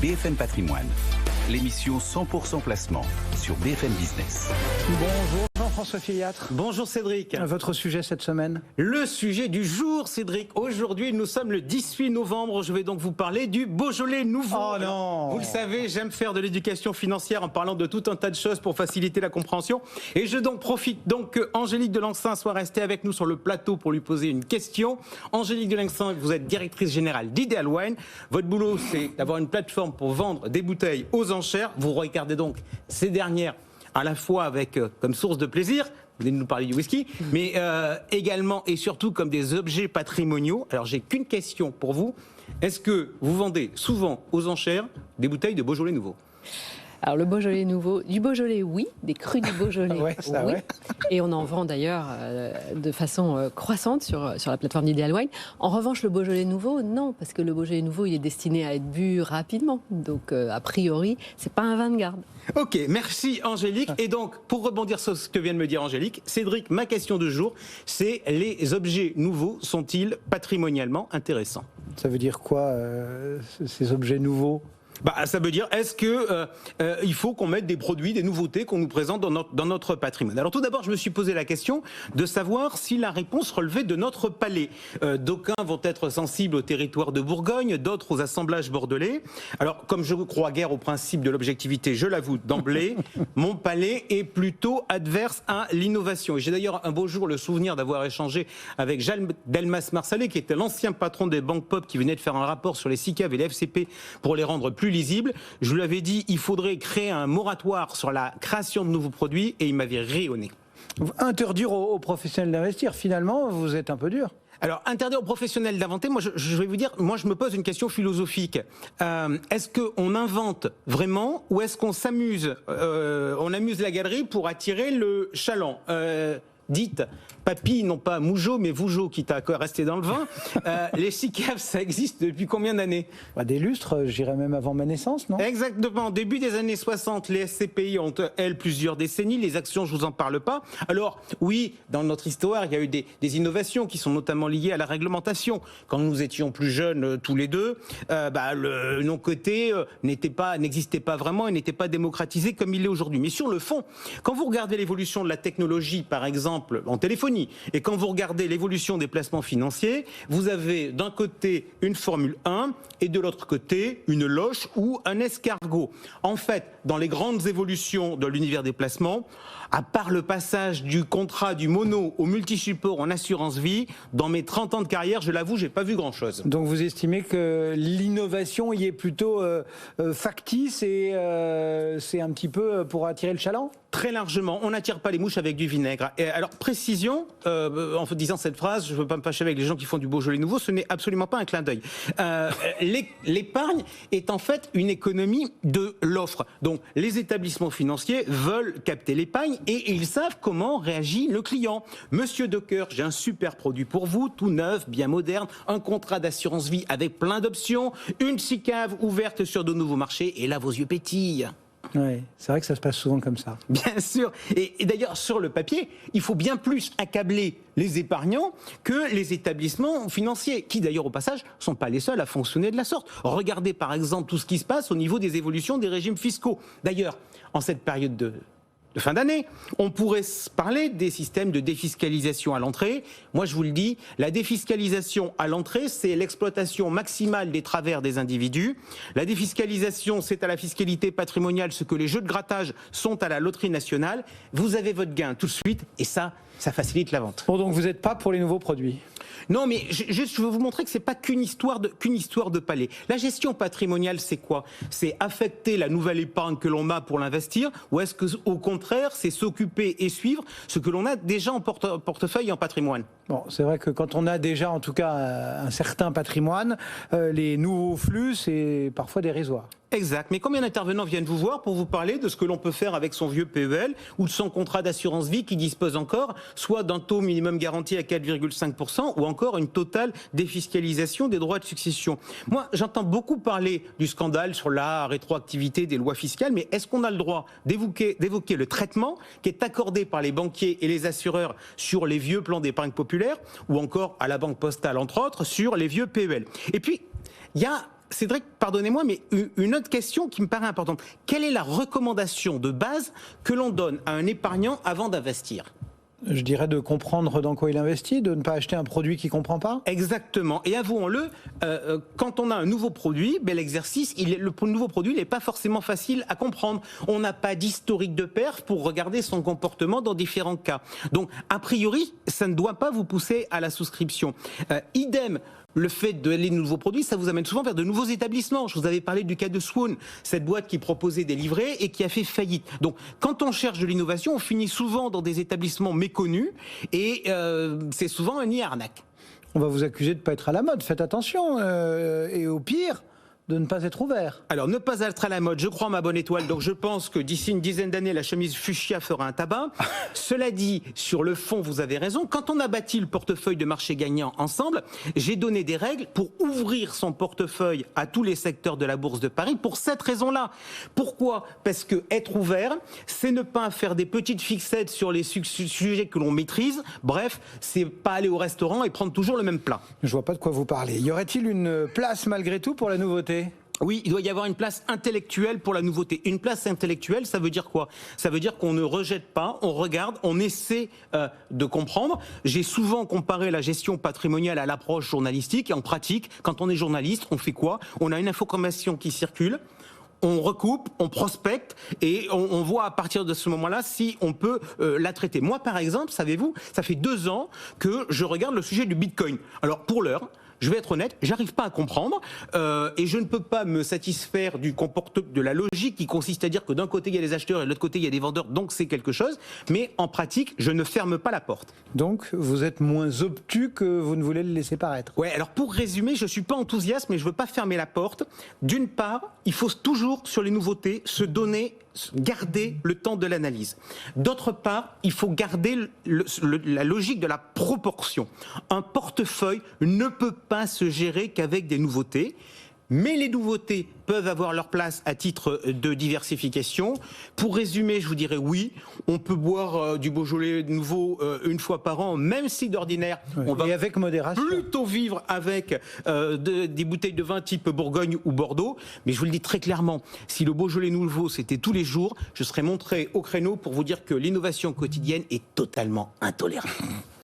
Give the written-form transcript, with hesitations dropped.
BFM Patrimoine, l'émission 100% placement sur BFM Business. Bonjour Jean-François Filiatre. Bonjour Cédric. Votre sujet cette semaine? Le sujet du jour, Cédric. Aujourd'hui, nous sommes le 18 novembre. Je vais donc vous parler du Beaujolais nouveau. Oh non! Vous le savez, j'aime faire de l'éducation financière en parlant de tout un tas de choses pour faciliter la compréhension. Et je profite donc que Angélique Delancin soit restée avec nous sur le plateau pour lui poser une question. Angélique Delancin, vous êtes directrice générale d'Ideal Wine. Votre boulot, c'est d'avoir une plateforme pour vendre des bouteilles aux enchères. Vous regardez donc ces dernières à la fois avec comme source de plaisir, vous venez de nous parler du whisky, mais également et surtout comme des objets patrimoniaux. Alors j'ai qu'une question pour vous. Est-ce que vous vendez souvent aux enchères des bouteilles de Beaujolais nouveau ? Alors le Beaujolais nouveau, du Beaujolais oui, des crus du Beaujolais ouais, ça, oui. Ouais. Et on en vend d'ailleurs de façon croissante sur la plateforme d'Ideal Wine. En revanche le Beaujolais nouveau, non, parce que le Beaujolais nouveau il est destiné à être bu rapidement. Donc a priori c'est pas un vin de garde. Ok, merci Angélique. Et donc pour rebondir sur ce que vient de me dire Angélique, Cédric, ma question du jour, c'est les objets nouveaux sont-ils patrimonialement intéressants ? Ça veut dire quoi ces objets nouveaux ? Ça veut dire, est-ce que il faut qu'on mette des produits, des nouveautés qu'on nous présente dans notre patrimoine ? Alors tout d'abord, je me suis posé la question de savoir si la réponse relevait de notre palais. D'aucuns vont être sensibles au territoire de Bourgogne, d'autres aux assemblages bordelais. Alors, comme je ne crois guère au principe de l'objectivité, je l'avoue d'emblée, mon palais est plutôt adverse à l'innovation. Et j'ai d'ailleurs un beau jour le souvenir d'avoir échangé avec Jeanne Delmas-Marsalet, qui était l'ancien patron des banques pop, qui venait de faire un rapport sur les SICAV et les FCP pour les rendre plus lisible. Je lui avais dit il faudrait créer un moratoire sur la création de nouveaux produits et il m'avait rayonné. Interdire aux professionnels d'investir, finalement, vous êtes un peu dur. Alors, interdire aux professionnels d'inventer, moi je vais vous dire, moi je me pose une question philosophique. Est-ce qu'on invente vraiment ou est-ce qu'on s'amuse on amuse la galerie pour attirer le chaland Dites, papy, non pas Mougeot, mais Vougeot, qui t'a resté dans le vin. Les SICAV, ça existe depuis combien d'années ? Des lustres, j'irais même avant ma naissance, non ? Exactement. Début des années 60, les SCPI ont, elles, plusieurs décennies. Les actions, je vous en parle pas. Alors, oui, dans notre histoire, il y a eu des innovations qui sont notamment liées à la réglementation. Quand nous étions plus jeunes, tous les deux, le non-coté n'existait pas vraiment et n'était pas démocratisé comme il l'est aujourd'hui. Mais sur le fond, quand vous regardez l'évolution de la technologie, par exemple, en téléphonie, et quand vous regardez l'évolution des placements financiers, vous avez d'un côté une Formule 1 et de l'autre côté une loche ou un escargot. En fait, dans les grandes évolutions de l'univers des placements, à part le passage du contrat du mono au multi-support en assurance vie, dans mes 30 ans de carrière, je l'avoue, j'ai pas vu grand-chose. Donc vous estimez que l'innovation y est plutôt factice et c'est un petit peu pour attirer le chaland ? Très largement, on n'attire pas les mouches avec du vinaigre. Et alors, précision, en disant cette phrase, je ne veux pas me fâcher avec les gens qui font du Beaujolais nouveau, ce n'est absolument pas un clin d'œil. L'épargne est en fait une économie de l'offre. Donc, les établissements financiers veulent capter l'épargne et ils savent comment réagit le client. Monsieur Docker, j'ai un super produit pour vous, tout neuf, bien moderne, un contrat d'assurance vie avec plein d'options, une SICAV ouverte sur de nouveaux marchés, et là, vos yeux pétillent. Oui, c'est vrai que ça se passe souvent comme ça. Bien sûr. Et d'ailleurs, sur le papier, il faut bien plus accabler les épargnants que les établissements financiers, qui d'ailleurs, au passage, ne sont pas les seuls à fonctionner de la sorte. Regardez par exemple tout ce qui se passe au niveau des évolutions des régimes fiscaux. D'ailleurs, en cette période de fin d'année, on pourrait parler des systèmes de défiscalisation à l'entrée. Moi, je vous le dis, la défiscalisation à l'entrée, c'est l'exploitation maximale des travers des individus. La défiscalisation, c'est à la fiscalité patrimoniale ce que les jeux de grattage sont à la loterie nationale. Vous avez votre gain tout de suite et ça facilite la vente. Bon, donc vous n'êtes pas pour les nouveaux produits ? Non, mais juste, je veux vous montrer que c'est pas qu'une histoire de palais. La gestion patrimoniale, c'est quoi ? C'est affecter la nouvelle épargne que l'on a pour l'investir, ou est-ce que, au contraire, c'est s'occuper et suivre ce que l'on a déjà en portefeuille et en patrimoine ? Bon, c'est vrai que quand on a déjà, en tout cas, un certain patrimoine, les nouveaux flux, c'est parfois dérisoire. Exact. Mais combien d'intervenants viennent vous voir pour vous parler de ce que l'on peut faire avec son vieux PEL ou de son contrat d'assurance vie qui dispose encore soit d'un taux minimum garanti à 4,5% ou encore une totale défiscalisation des droits de succession. Moi, j'entends beaucoup parler du scandale sur la rétroactivité des lois fiscales, mais est-ce qu'on a le droit d'évoquer le traitement qui est accordé par les banquiers et les assureurs sur les vieux plans d'épargne populaire ou encore à la Banque Postale, entre autres, sur les vieux PEL ? Et puis, il y a Cédric, pardonnez-moi, mais une autre question qui me paraît importante. Quelle est la recommandation de base que l'on donne à un épargnant avant d'investir ? Je dirais de comprendre dans quoi il investit, de ne pas acheter un produit qu'il ne comprend pas. Exactement. Et avouons-le, quand on a un nouveau produit, l'exercice, le nouveau produit n'est pas forcément facile à comprendre. On n'a pas d'historique de perf pour regarder son comportement dans différents cas. Donc, a priori, ça ne doit pas vous pousser à la souscription. Idem. Le fait d'aller de nouveaux produits, ça vous amène souvent vers de nouveaux établissements. Je vous avais parlé du cas de Swan, cette boîte qui proposait des livrets et qui a fait faillite. Donc, quand on cherche de l'innovation, on finit souvent dans des établissements méconnus et c'est souvent un nid à arnaque. On va vous accuser de ne pas être à la mode. Faites attention. Et au pire, de ne pas être ouvert. Alors, ne pas être à la mode, je crois en ma bonne étoile, donc je pense que d'ici une dizaine d'années, la chemise fuchsia fera un tabac. Cela dit, sur le fond, vous avez raison. Quand on a bâti le portefeuille de marché gagnant ensemble, j'ai donné des règles pour ouvrir son portefeuille à tous les secteurs de la Bourse de Paris pour cette raison-là. Pourquoi ? Parce que être ouvert, c'est ne pas faire des petites fixettes sur les sujets que l'on maîtrise. Bref, c'est pas aller au restaurant et prendre toujours le même plat. Je vois pas de quoi vous parlez. Y aurait-il une place malgré tout pour la nouveauté ? Oui, il doit y avoir une place intellectuelle pour la nouveauté. Une place intellectuelle, ça veut dire quoi ? Ça veut dire qu'on ne rejette pas, on regarde, on essaie de comprendre. J'ai souvent comparé la gestion patrimoniale à l'approche journalistique. Et en pratique, quand on est journaliste, on fait quoi ? On a une information qui circule. On recoupe, on prospecte et on voit à partir de ce moment-là si on peut la traiter. Moi, par exemple, savez-vous, ça fait 2 ans que je regarde le sujet du Bitcoin. Alors, pour l'heure, je vais être honnête, j'arrive pas à comprendre et je ne peux pas me satisfaire de la logique qui consiste à dire que d'un côté il y a des acheteurs et de l'autre côté il y a des vendeurs, donc c'est quelque chose. Mais en pratique, je ne ferme pas la porte. Donc vous êtes moins obtus que vous ne voulez le laisser paraître. Ouais. Alors pour résumer, je suis pas enthousiaste, mais je veux pas fermer la porte. D'une part, il faut toujours sur les nouveautés garder le temps de l'analyse. D'autre part, il faut garder la logique de la proportion. Un portefeuille ne peut pas se gérer qu'avec des nouveautés. Mais les nouveautés peuvent avoir leur place à titre de diversification. Pour résumer, je vous dirais oui, on peut boire du Beaujolais nouveau une fois par an, même si d'ordinaire, on va avec modération. Plutôt vivre avec des bouteilles de vin type Bourgogne ou Bordeaux. Mais je vous le dis très clairement, si le Beaujolais nouveau c'était tous les jours, je serais montré au créneau pour vous dire que l'innovation quotidienne est totalement intolérable.